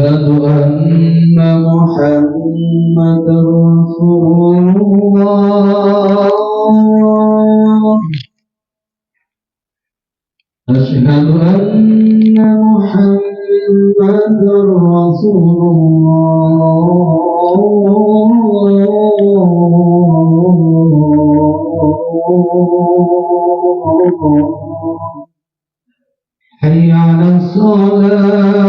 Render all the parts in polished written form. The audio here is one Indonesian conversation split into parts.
أن محمدا رسول الله أشهد أن محمدا رسول الله حي على الصلاة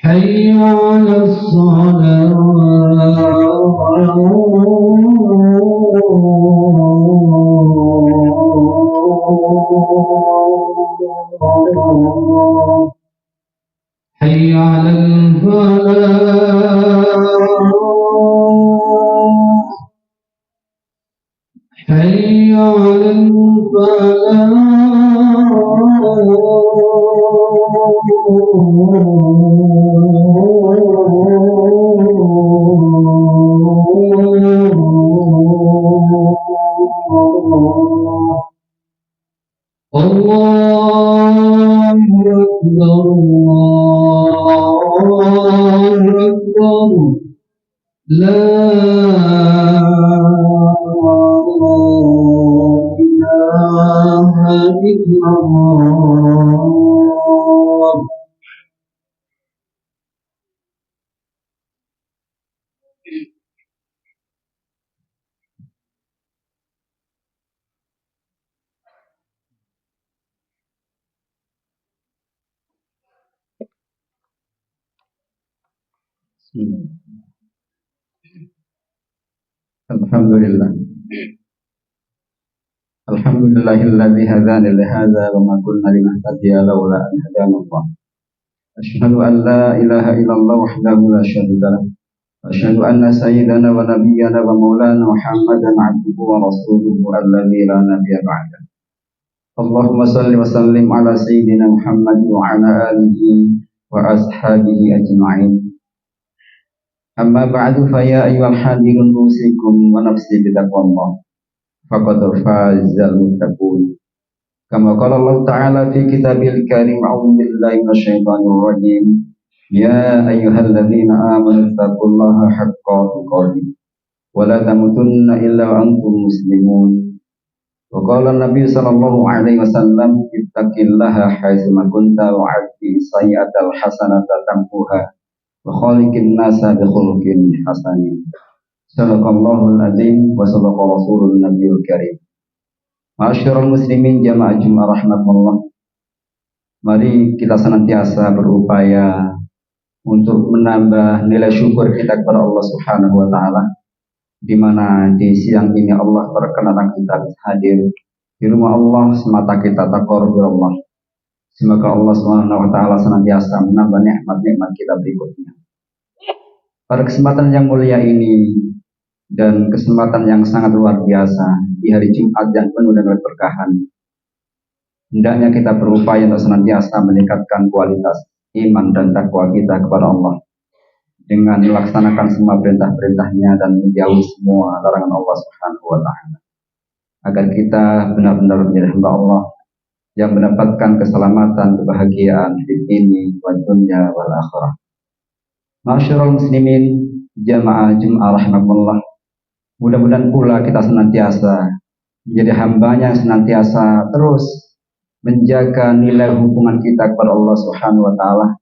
حي على الصلاة حي على الفلاح حي على الله أكبر الله أكبر لا إله إلا الله. Alhamdulillah. Alhamdulillahilladzi hadana li hadza wa ma kunna linahtadiya laula an hadana Allah. Asyhadu an la ilaha illallah wahdahu la syarika lah. Asyhadu anna sayyidana wa nabiyyana wa maulana Muhammadan abduhu wa rasuluhu alladzi la nabiyya ba'da. Allahumma salli wa sallim ala sayyidina Muhammad wa ala alihi wa ashabihi ajma'in. Amma ba'du fa ya ayyuhal hadirun usikum wa nafsi bitaqwallah faqad fazal muttaqun. Kama qala Allah Ta'ala fi kitabil karim a'udzu billahi minasyaitonir rajim. Ya ayyuhalladzina amanu taqullaha haqqa tuqatih wa la tamutunna illa wa antum muslimun. Wa qala Nabi sallallahu alaihi wasallam ittaqillaha haitsu ma kunta wa 'addi sayyi'atal hasanata tamhuha wa khaliqin nasa bi khuluqin hasanin. Sadaqallahul azim wa sadaqa rasulun nabiyul karim. Ma'asyiral muslimin jamaah Jumat rahmatullah. Mari kita senantiasa berupaya untuk menambah nilai syukur kita kepada Allah Subhanahu wa taala, di mana di siang ini Allah berkenan kita hadir di rumah Allah semata kita taqarrub Allah. Semoga Allah Subhanahu wa taala senantiasa menambah nikmat-nikmat kita berikutnya. Pada kesempatan yang mulia ini dan kesempatan yang sangat luar biasa di hari Jumat yang penuh dengan keberkahan, hendaknya kita berupaya untuk senantiasa meningkatkan kualitas iman dan takwa kita kepada Allah dengan melaksanakan semua perintah-perintahnya dan menjauhi semua larangan Allah Subhanahu wa taala, agar kita benar-benar menjadi hamba Allah yang mendapatkan keselamatan, kebahagiaan di ini wa dunya wal akhirah. Ma'asyiral muslimin jamaah Jumat rahmatullah. Mudah-mudahan pula kita senantiasa menjadi hambanya yang senantiasa terus menjaga nilai hubungan kita kepada Allah Subhanahu wa taala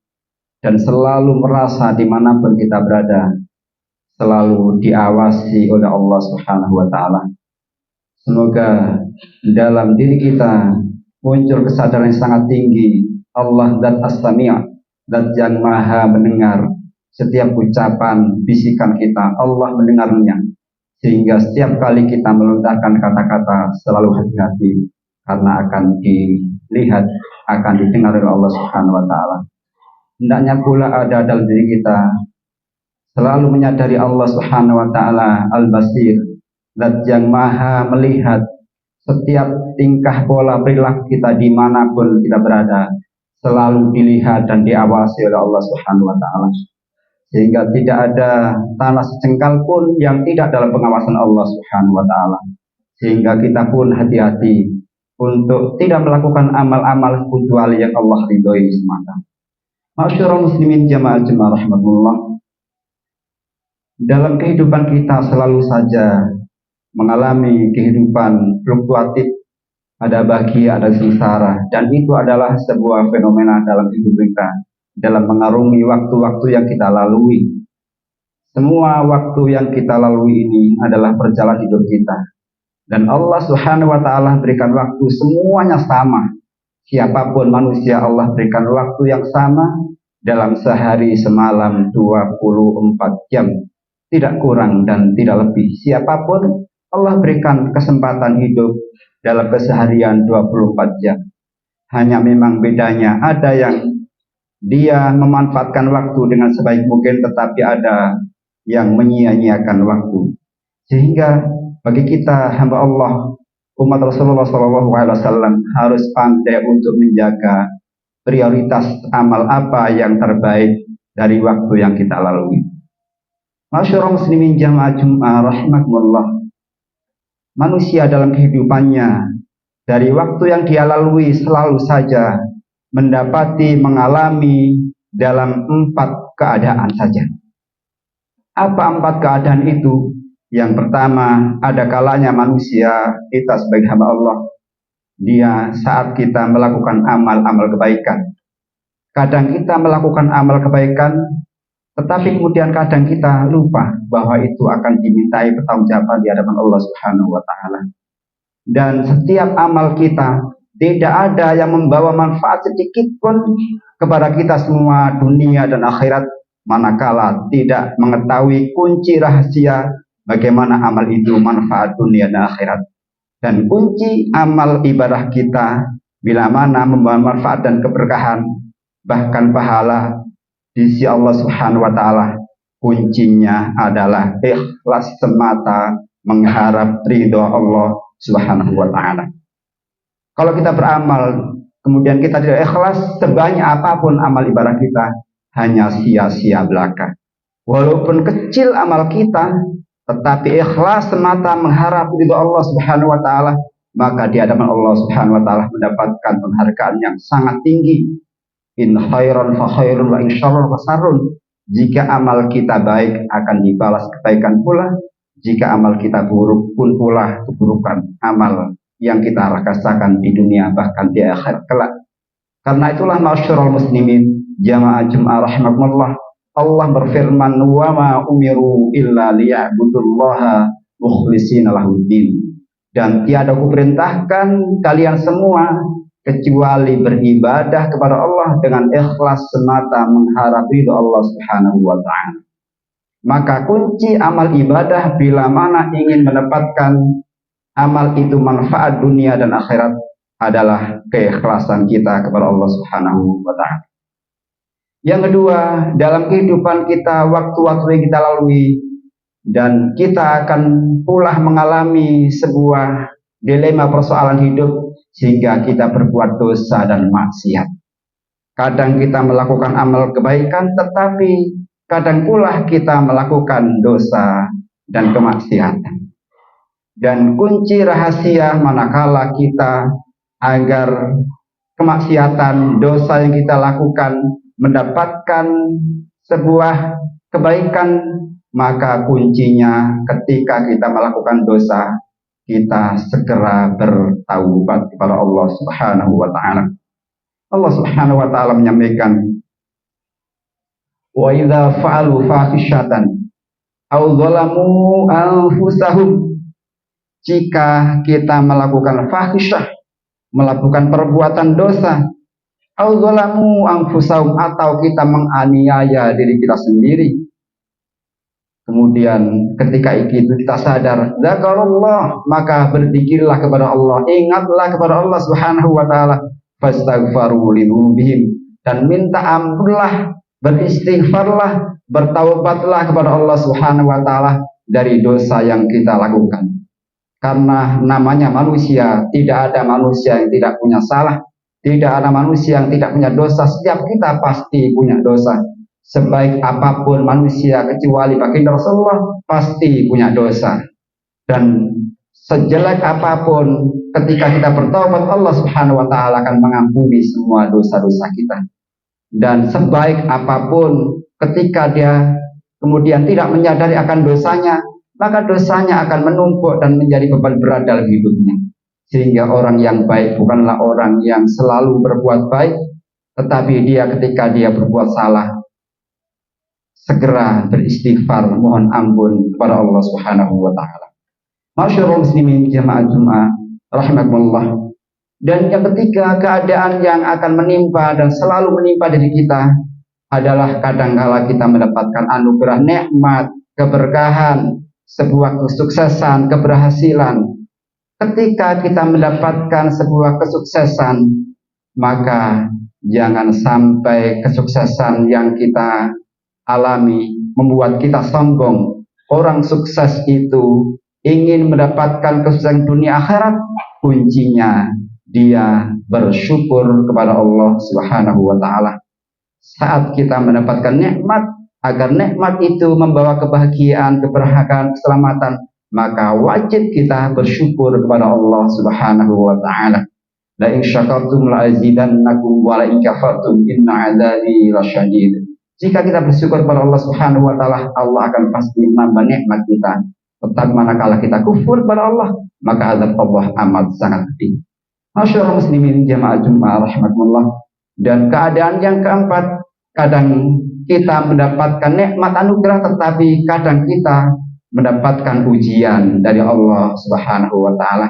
dan selalu merasa dimanapun kita berada selalu diawasi oleh Allah Subhanahu wa taala. Semoga dalam diri kita muncul kesadaran yang sangat tinggi, Allah zat as-sami', zat yang maha mendengar setiap ucapan bisikan kita, Allah mendengarnya, sehingga setiap kali kita melontarkan kata-kata selalu hati-hati karena akan dilihat, akan didengar oleh Allah Subhanahu wa taala. Hendaknya pula ada dalam diri kita selalu menyadari Allah Subhanahu wa taala Al-Basir, zat yang maha melihat setiap tingkah pola perilaku kita dimanapun kita berada, selalu dilihat dan diawasi oleh Allah Subhanahu wa taala, sehingga tidak ada tanah sejengkal pun yang tidak dalam pengawasan Allah Subhanahu wa taala. Sehingga kita pun hati-hati untuk tidak melakukan amal-amal kecuali yang Allah ridhoi semata. Ma'asyiral muslimin jamaah rahmatullah, dalam kehidupan kita selalu saja mengalami kehidupan fluktuatif, ada bahagia, ada sengsara, dan itu adalah sebuah fenomena dalam hidup kita, dalam mengarungi waktu-waktu yang kita lalui. Semua waktu yang kita lalui ini adalah perjalanan hidup kita, dan Allah Subhanahu wa Ta'ala berikan waktu semuanya sama. Siapapun manusia, Allah berikan waktu yang sama dalam sehari semalam 24 jam, tidak kurang dan tidak lebih. Siapapun Allah berikan kesempatan hidup dalam keseharian 24 jam. Hanya memang bedanya, ada yang dia memanfaatkan waktu dengan sebaik mungkin, tetapi ada yang menyia-nyiakan waktu. Sehingga bagi kita hamba Allah, umat Rasulullah SAW, harus pandai untuk menjaga prioritas amal apa yang terbaik dari waktu yang kita lalui. Ma'asyiral muslimin jamaah rahimakumullah, manusia dalam kehidupannya dari waktu yang dia lalui selalu saja mengalami dalam 4 keadaan saja. Apa 4 keadaan itu? Yang pertama, ada kalanya manusia, kita sebagai hamba Allah, dia saat kita melakukan amal-amal kebaikan. Kadang kita melakukan amal kebaikan, tetapi kemudian kadang kita lupa bahwa itu akan dimintai pertanggungjawaban di hadapan Allah Subhanahu wa Ta'ala. Dan setiap amal kita tidak ada yang membawa manfaat sedikit pun kepada kita semua, dunia dan akhirat, manakala tidak mengetahui kunci rahasia bagaimana amal itu manfaat dunia dan akhirat. Dan kunci amal ibadah kita bila mana membawa manfaat dan keberkahan, bahkan pahala di sisi Allah Subhanahu wa Ta'ala, kuncinya adalah ikhlas semata mengharap ridho Allah Subhanahu wa Ta'ala. Kalau kita beramal kemudian kita tidak ikhlas, sebanyak apapun amal ibadah kita hanya sia-sia belaka. Walaupun kecil amal kita, tetapi ikhlas semata mengharap ridho Allah Subhanahu wa Ta'ala, maka di hadapan Allah Subhanahu wa Ta'ala mendapatkan penghargaan yang sangat tinggi. In khairan fa khairun wa in syarran fa syarrun. Jika amal kita baik akan dibalas kebaikan pula, jika amal kita buruk pun pula keburukan amal yang kita rasakan di dunia bahkan di akhirat kelak. Karena itulah ma'asyiral muslimin jamaah rahimakumullah, Allah berfirman, wa ma umiru illa liya'budullaha mukhlishina lahuddin. Dan tiada kuperintahkan kalian semua kecuali beribadah kepada Allah dengan ikhlas semata mengharap ridho Allah Subhanahu wa Ta'ala. Maka kunci amal ibadah bila mana ingin mendapatkan amal itu manfaat dunia dan akhirat adalah keikhlasan kita kepada Allah Subhanahu wa Ta'ala. Yang kedua, dalam kehidupan kita, waktu-waktu yang kita lalui, dan kita akan pula mengalami sebuah dilema persoalan hidup sehingga kita berbuat dosa dan maksiat. Kadang kita melakukan amal kebaikan, tetapi kadang pula kita melakukan dosa dan kemaksiatan. Dan kunci rahasia manakala kita agar kemaksiatan, dosa yang kita lakukan mendapatkan sebuah kebaikan, maka kuncinya ketika kita melakukan dosa, kita segera bertaubat kepada Allah Subhanahu wa Ta'ala. Allah Subhanahu wa Ta'ala menyampaikan, wa idza fa'alu fahishatan aw zalamu anfusahum, jika kita melakukan fahisyah, melakukan perbuatan dosa, aw zalamu anfusahum, atau kita menganiaya diri kita sendiri, kemudian ketika itu kita sadar, zakarullah, maka berzikirlah kepada Allah, ingatlah kepada Allah Subhanahu wa Ta'ala, fastaghfaru lidzunubihim, dan minta ampunlah, beristighfarlah, bertaubatlah kepada Allah Subhanahu wa Ta'ala dari dosa yang kita lakukan. Karena namanya manusia, tidak ada manusia yang tidak punya salah, tidak ada manusia yang tidak punya dosa. Setiap kita pasti punya dosa. Sebaik apapun manusia kecuali baginda Rasulullah pasti punya dosa. Dan sejelek apapun, ketika kita bertobat, Allah Subhanahu wa taala akan mengampuni semua dosa-dosa kita. Dan sebaik apapun, ketika dia kemudian tidak menyadari akan dosanya, maka dosanya akan menumpuk dan menjadi beban berat dalam hidupnya. Sehingga orang yang baik bukanlah orang yang selalu berbuat baik, tetapi dia ketika dia berbuat salah, segera beristighfar, mohon ampun kepada Allah Subhanahu wa taala. Masyaallah muslimin jamaah Jumat rahimakumullah. Dan yang ketiga, keadaan yang akan menimpa dan selalu menimpa diri kita adalah kadangkala kita mendapatkan anugerah nikmat, keberkahan, sebuah kesuksesan, keberhasilan. Ketika kita mendapatkan sebuah kesuksesan, maka jangan sampai kesuksesan yang kita alami membuat kita sombong. Orang sukses itu ingin mendapatkan kesuksesan dunia akhirat, kuncinya dia bersyukur kepada Allah Subhanahu wa taala. Saat kita mendapatkan nikmat, agar nikmat itu membawa kebahagiaan, keberkahan, keselamatan, maka wajib kita bersyukur kepada Allah Subhanahu wa taala. La in syakartum la azidannakum wa la in kafartum inna 'adzabi lasyadid. Jika kita bersyukur kepada Allah Subhanahu wa taala, Allah akan pasti menambah nikmat kita. Tetapi manakala kita kufur kepada Allah, maka azab Allah amat sangat pedih. Masyaallah muslimin jamaah Jumat rahimakumullah. Dan keadaan yang keempat, kadang kita mendapatkan nikmat anugerah, tetapi kadang kita mendapatkan ujian dari Allah Subhanahu wa taala.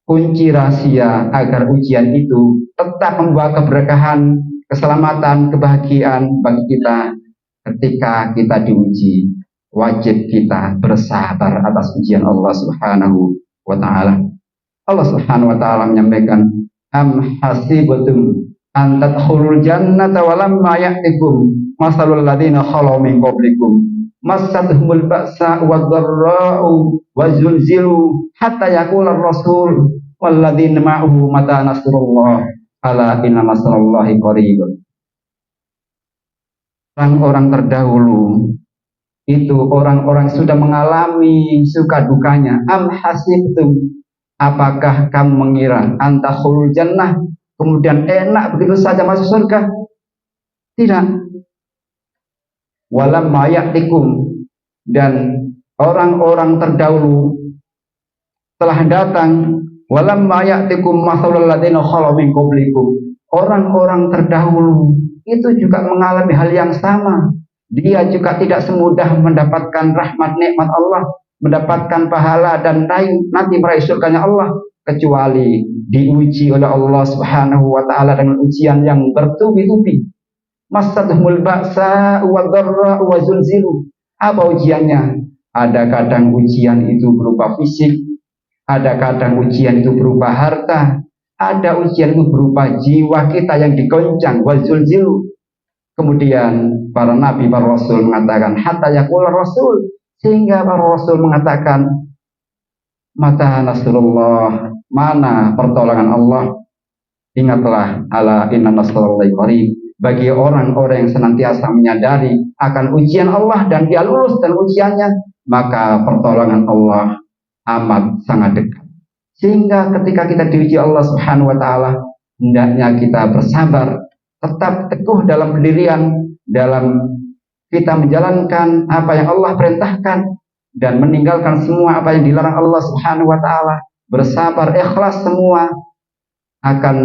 Kunci rahasia agar ujian itu tetap membawa keberkahan, keselamatan, kebahagiaan bagi kita ketika kita diuji. Wajib kita bersabar atas ujian Allah Subhanahu wa taala. Allah Subhanahu wa taala menyampaikan, am hasibatum an tadkhulul jannata wa lamma ya'tikum masalul ladzina khalu min qablikum massatuhumul ba'sa wad-dharra'u wa zulzilu hatta yaqula ar-rasul wal ladzina ma'ahu mata nasrullah ala inna nasrallahi qarib. Orang-orang terdahulu itu orang-orang sudah mengalami suka dukanya. Am hasibtum, apakah kamu mengira antakhulul jannah, kemudian enak begitu saja masuk surga? Tidak. Walam mayatikum, dan orang-orang terdahulu telah datang. Walam mayatikum masalul ladzina khalu min qablikum, orang-orang terdahulu itu juga mengalami hal yang sama. Dia juga tidak semudah mendapatkan rahmat nikmat Allah, mendapatkan pahala dan nanti meraih surganya Allah, kecuali diuji oleh Allah Subhanahu wa taala dengan ujian yang bertubi-tubi. Massatuhumul ba'sa wad-dharra wa zulzilu. Apa ujiannya? Ada kadang ujian itu berupa fisik, ada kadang ujian itu berupa harta, ada ujian itu berupa jiwa kita yang digoncang, wa zulzilu. Kemudian para nabi, para rasul mengatakan hatta yaqul rasul, sehingga para rasul mengatakan mata nasrullah, mana pertolongan Allah. Ingatlah ala inna nasrallahi qarib. Bagi orang-orang yang senantiasa menyadari akan ujian Allah dan dia lulus dan ujiannya, maka pertolongan Allah amat sangat dekat. Sehingga ketika kita diuji Allah Subhanahu wa taala, hendaknya kita bersabar, tetap teguh dalam pendirian, dalam kita menjalankan apa yang Allah perintahkan dan meninggalkan semua apa yang dilarang Allah Subhanahu wa taala. Bersabar, ikhlas, semua akan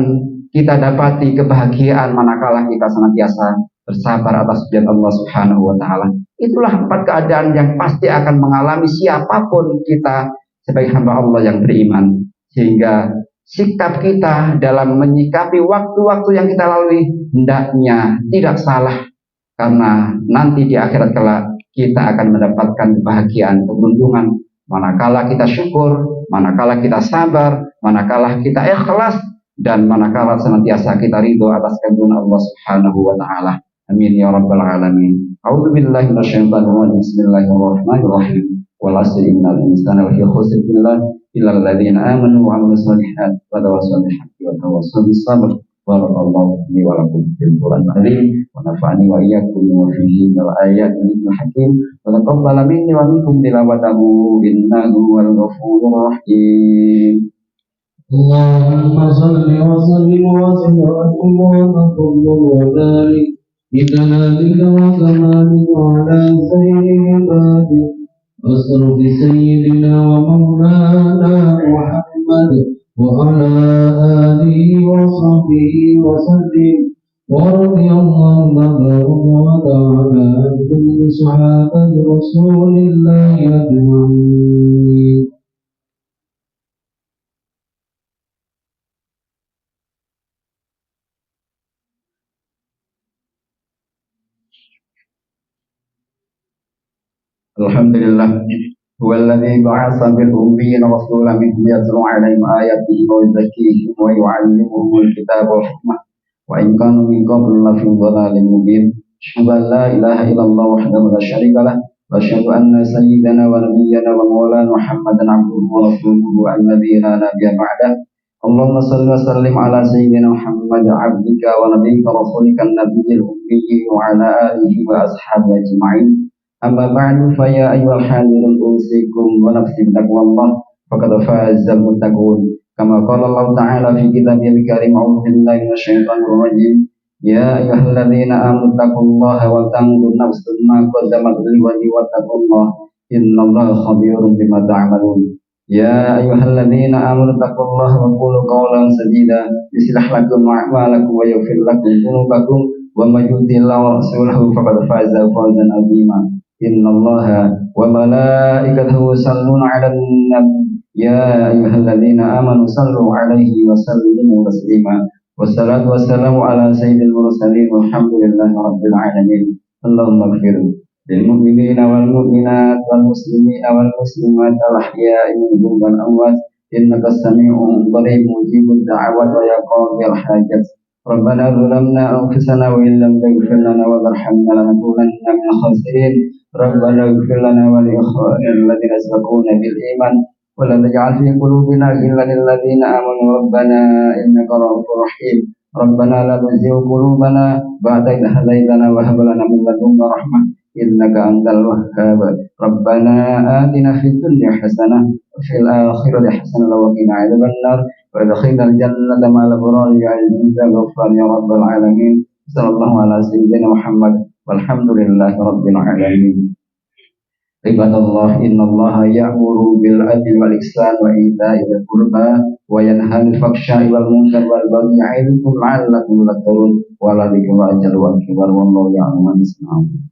kita dapati kebahagiaan manakala kita senantiasa bersabar atas ujian Allah Subhanahu wa taala. Itulah 4 keadaan yang pasti akan mengalami siapapun kita sebagai hamba Allah yang beriman. Sehingga sikap kita dalam menyikapi waktu-waktu yang kita lalui hendaknya tidak salah, karena nanti di akhirat kelak kita akan mendapatkan kebahagiaan, keberuntungan manakala kita syukur, manakala kita sabar, manakala kita ikhlas, dan manakala senantiasa kita ridho atas kehendak Allah Subhanahu wa taala. Amin ya rabbal alamin. A'udzubillahi minasyaitonir rajim. Bismillahirrahmanirrahim. Wal 'asri innal insana lafi khusr illal ladzina amanu wa 'amilus shalihat wa tawassaw bil haqqi wa tawassaw bis sabr. Barakallahu li wa lakum fil Qur'an al-azim wa nafa'ani wa iyyakum wa fihi minal ayati wal hakim wa taqabbala minni wa minkum tilawatahu innahu wal ghafurur rahim. اللهم صل وسلم وبارك بجلالك وكمالك على سيد عبادك أسرف سيدنا ومولانا محمد وعلى آله وصحبه وسلم ورضي الله تبارك وتعالى عن كل صحابة رسول الله أجمعين. Alhamdulillah huwallazi ba'atsa bil ummiyina rasulan minhum yatlu 'alaihim ayatihi wa yuzakkihim wa yu'allimuhumul kitaba wal hikmah wa in kanu min qablu lafi dhalalin mubin. Asyhadu an la ilaha illallah wahdahu la syarika lah wa asyhadu anna sayyidana wa nabiyyana wa maulana Muhammadan 'abduhu wa rasuluhu alladzi la nabiyya ba'dah. Allahumma shalli wa sallim ala sayyidina Muhammad 'abdika wa nabiyyika rasulika an-nabiyyil ummiyyi wa ala alihi wa ashabihi ajma'in. Amma ba'du fa ya ayyuhal hadirun usikum wa nafsi bitaqwallah faqad fazal muttaqun kama qala Allah ta'ala fi kitabihil karim a'udzu billahi minasyaitonir rajim ya ayyuhalladzina amanu taqullaha wa tanzur nafsun ma qaddamat lighadin wattaqullaha innallaha khabirun bima ta'malun. Ya ayyuhalladzina amanu taqullaha wa qulu qawlan sadida yuslih lakum a'malakum wa yaghfir lakum dhunubakum wa may yuti'illah wa rasulahu faqad faza fawzan 'azima. Innallaha wa malaikatahu yusalluna 'alan nabi ya ayyuhalladzina amanu sallu 'alaihi wa sallimu taslima. Wassalatu wassalamu ala sayyidil mursalin walhamdulillahi rabbil alamin. Allahumma ighfir lil mu'minina wal mu'minat wal muslimina wal muslimat al ahya'i minhum wal amwat innaka sami'un qarib mujibud da'awat wa ya qadhil hajat. Rabbana zalamna anfusana wa illam taghfir lana wa tarhamna lanakunanna minal khasirin. Rabbana ighfir lana wa li ikhwanina alladhina sabaquna bil iman wa la taj'al fi qulubina ghillan lil ladzina amanu rabbana innaka ra'ufur rahim. Rabbana la tuzigh qulubana ba'da idh hadaytana wa hab lana min ladunka rahmah innaka antal wahhab. Rabbana atina fid dunya hasanah wa fil akhirati hasanah wa qina adzabannar wa adkhilnal jannata ma'al abrar ya ghaffar ya rabbal alamin. Sallallahu ala sayyidina Muhammad walhamdulillahi rabbil alamin. Ibadallah innallaha ya'muru bil adli wal ihsan wa ita'i dzil qurba wa yanha 'anil fahsya'i wal munkar wal baghi ya'idukum la'allakum tadhakkarun wa la dzikrullahi akbar wallahu ya'lamu ma tasna'un.